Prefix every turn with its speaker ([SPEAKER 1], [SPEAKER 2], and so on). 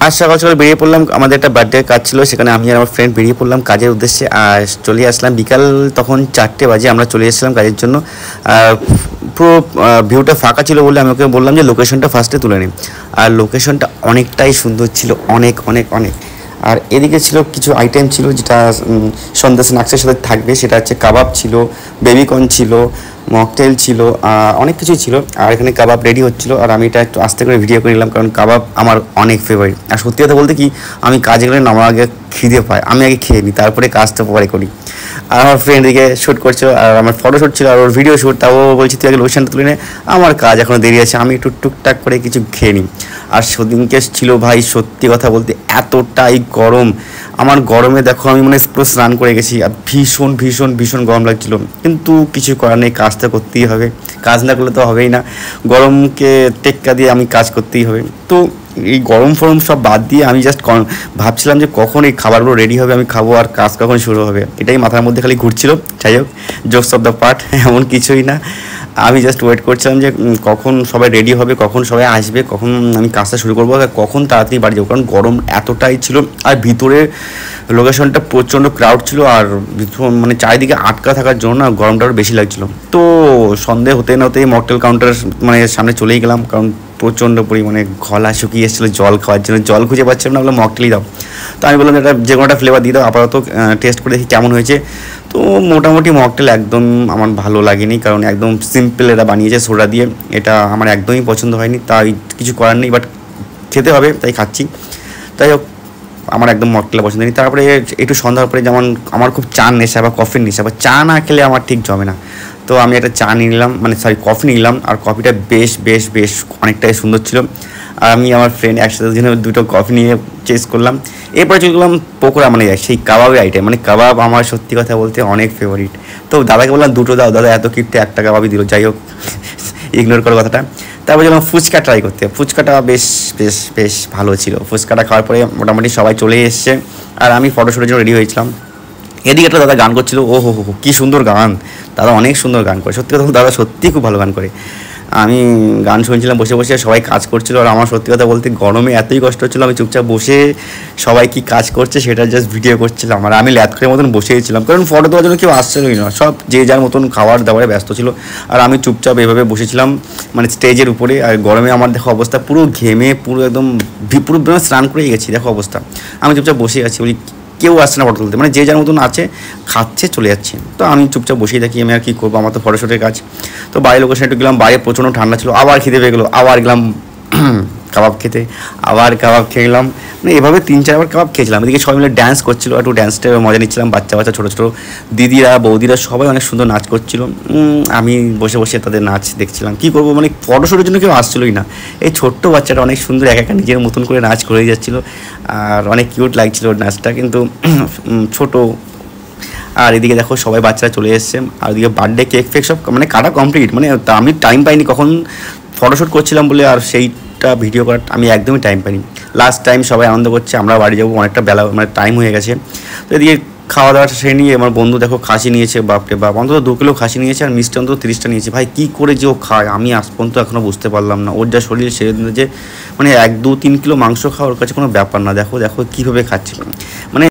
[SPEAKER 1] আজ সকাল সকাল বেরিয়ে পড়লাম, আমাদের একটা বার্থডে কাজ ছিল, সেখানে আমি আর আমার ফ্রেন্ড বেরিয়ে পড়লাম কাজের উদ্দেশ্যে। আর চলে আসলাম বিকাল, তখন 4টে বাজে, আমরা চলে এসেছিলাম কাজের জন্য। আর পুরো ভিউটা ফাঁকা ছিল বলে আমি ওকে বললাম যে লোকেশনটা ফার্স্টে তুলে নিই। আর লোকেশনটা অনেকটাই সুন্দর ছিল, অনেক অনেক অনেক। আর এদিকে ছিল কিছু আইটেম ছিল যেটা সন্ধ্যা স্ন্যাক্সের সাথে থাকবে, সেটা হচ্ছে কাবাব ছিল, বেবিকর্ন ছিল, মকটেল ছিল, অনেক কিছুই ছিল। আর এখানে কাবাব রেডি হচ্ছিলো, আর আমি এটা একটু আস্তে করে ভিডিও করে নিলাম, কারণ কাবাব আমার অনেক ফেভারিট। আর সত্যি কথা বলতে কি, আমি কাজে গেলে আমার আগে খিদে পায়, আমি আগে খেয়ে নিই, তারপরে কাজটা পরে করি। আর আমার ফ্রেন্ড দিকে শ্যুট করছিল, আর আমার ফটো শ্যুট ছিল, আর ওর ভিডিও শ্যুট। তাও বলছি তুই আগে লোকেশনটা তুলে নে, আমার কাজ এখনও দেরি আছে, আমি একটু টুকটাক করে কিছু খেয়ে নিই। আর সেদিনকে ছিল ভাই, সত্যি কথা বলতে এতটাই গরম, আমার গরমে দেখো আমি মানে পুরো স্নান করে গেছি, আর ভীষণ ভীষণ ভীষণ গরম লাগছিলো। কিন্তু কিছু করার নেই, কাজটা করতেই হবে, কাজ না করলে তো হবেই না, গরমকে টেক্কা দিয়ে আমি কাজ করতেই হবে। তো এই গরম ফরম সব বাদ দিয়ে আমি জাস্ট ভাবছিলাম যে কখন এই খাবারগুলো রেডি হবে, আমি খাবো, আর কাজ কখন শুরু হবে, এটাই মাথার মধ্যে খালি ঘুরছিল। যাই হোক, জোকস অফ দ্য পার্ট, এমন কিছুই না। আমি জাস্ট ওয়েট করছিলাম যে কখন সবাই রেডি হবে, কখন সবাই আসবে, কখন আমি কাজটা শুরু করবো, আর কখন তাড়াতাড়ি বাড়ি যাবো, কারণ গরম এতটাই ছিল। আর ভিতরে লোকেশনটা প্রচণ্ড ক্রাউড ছিল, আর মানে চারিদিকে আটকা থাকার জন্য না গরমটা আরও বেশি লাগছিলো। তো সন্ধে হতে না হতেই মকটেল কাউন্টার মানে সামনে চলেই গেলাম, কারণ প্রচণ্ড পরিমাণে গলা শুকিয়ে এসেছিলো জল খাওয়ার জন্য, জল খুঁজে পাচ্ছিলাম না, বললাম মকটেলই দাও। তো আমি বললাম এটা যে কোনোটা ফ্লেভার দিয়ে দাও, আপাতত টেস্ট করে দেখি কেমন হয়েছে। তো মোটামুটি মকটেল একদম আমার ভালো লাগেনি, কারণ একদম সিম্পল এরা বানিয়েছে সোডা দিয়ে, এটা আমার একদমই পছন্দ হয়নি। তাই কিছু করার নেই, বাট খেতে হবে তাই খাচ্ছি। তাই হোক, আমার একদম মকটেল পছন্দ নেই। তারপরে একটু সন্ধ্যার পরে যেমন আমার খুব চা নেশা বা কফির নেশা, বা চা না খেলে আমার ঠিক জমে না। তো আমি একটা চা নিয়ে নিলাম, মানে কফি নিলাম, আর কফিটা বেশ বেশ বেশ অনেকটাই সুন্দর ছিল। আর আমি আমার ফ্রেন্ড একসাথে জন্য দুটো কফি নিয়ে চেস করলাম। এরপরে চলে গেলাম পকোড়া, মানে সেই কাবাবের আইটেম, মানে কাবাব আমার সত্যি কথা বলতে অনেক ফেভারিট। তো দাদাকে বললাম দুটো দাও, দাদা এত কিনতে একটা কাবাবই দিল। যাই হোক, ইগনোর করো কথাটা। তারপর যেলাম ফুচকা ট্রাই করতে, ফুচকাটা বেশ বেশ বেশ ভালো ছিল। ফুচকাটা খাওয়ার পরে মোটামুটি সবাই চলে এসছে, আর আমি ফটোশ্যুটের জন্য রেডি হয়েছিলাম। এদিকে একটা দাদা গান করছিল, ও হো হো কী সুন্দর গান, দাদা অনেক সুন্দর গান করে, সত্যি কথা দাদা সত্যিই খুব ভালো গান করে। আমি গান শুনছিলাম বসে বসে, সবাই কাজ করছিল, আর আমার সত্যি কথা বলতে গরমে এতই কষ্ট হচ্ছিলো, আমি চুপচাপ বসে সবাই কি কাজ করছে সেটা জাস্ট ভিডিও করছিলাম। আর আমি ল্যাদ করে মতন বসেছিলাম, কারণ ফটো দেওয়ার জন্য কেউ আসছিলই না, সব যে যার মতন খাবার দাবারে ব্যস্ত ছিল। আর আমি চুপচাপ এভাবে বসেছিলাম মানে স্টেজের উপরে। আর গরমে আমার দেখো অবস্থা, পুরো ঘেমে পুরো একদম পুরো স্নান করে গেছি, দেখো অবস্থা। আমি চুপচাপ বসে আছি, বলি কেউ আসছে না ফটো তুলতে, মানে যে যার মতন আছে খাচ্ছে চলে যাচ্ছে। তো আমি চুপচাপ বসেই থাকি, আমি আর কী করবো, আমার তো ফটোশ্যুটের কাজ। তো বাইরে লোকেশনে একটু গেলাম, বাইরে প্রচণ্ড ঠান্ডা ছিল, আবার খিদে পেয়ে গেলো, আবার গেলাম কাবাব খেতে, আবার কাবাব খেয়ে গেলাম। মানে এভাবে 3-4বার কাবাব খেয়েছিলাম। এদিকে সবাই মিলে ড্যান্স করছিলো, একটু ড্যান্সটা মজা নিচ্ছিলাম, বাচ্চা বাচ্চা ছোটো ছোটো দিদিরা বৌদিরা সবাই অনেক সুন্দর নাচ করছিলো। আমি বসে বসে তাদের নাচ দেখছিলাম। কী করবো, মানে ফটোশ্যুটের জন্য কেউ আসছিলোই না। এই ছোট্ট বাচ্চাটা অনেক সুন্দর একা একা নিজের মতন করে নাচ করেই যাচ্ছিলো, আর অনেক কিউট লাগছিলো ওর নাচটা, কিন্তু ছোটো। আর এদিকে দেখো সবাই বাচ্চারা চলে এসছে, আর এদিকে বার্থডে কেক ফেক সব মানে কাটা কমপ্লিট। মানে আমি টাইম পাইনি, কখন ফটোশ্যুট করছিলাম বলে, আর সেইটা ভিডিও করার আমি একদমই টাইম পাইনি। লাস্ট টাইম সবাই আনন্দ করছে, আমরা বাড়ি যাবো, অনেকটা বেলা মানে টাইম হয়ে গেছে। তো এদিকে খাওয়া দাওয়াটা সেরে নিয়ে আমার বন্ধু দেখো খাসি নিয়েছে, বাপরে বাপ, অন্তত 2 কিলো খাসি নিয়েছে, আর মিষ্টি অন্তত 30টা নিয়েছে। ভাই কী করে যে ও খায় আমি আজ পর্যন্ত এখনও বুঝতে পারলাম না। ওর যা শরীর সে যে মানে 1-2-3 কিলো মাংস খাওয়ার কাছে কোনো ব্যাপার না। দেখো দেখো কীভাবে খাচ্ছে, মানে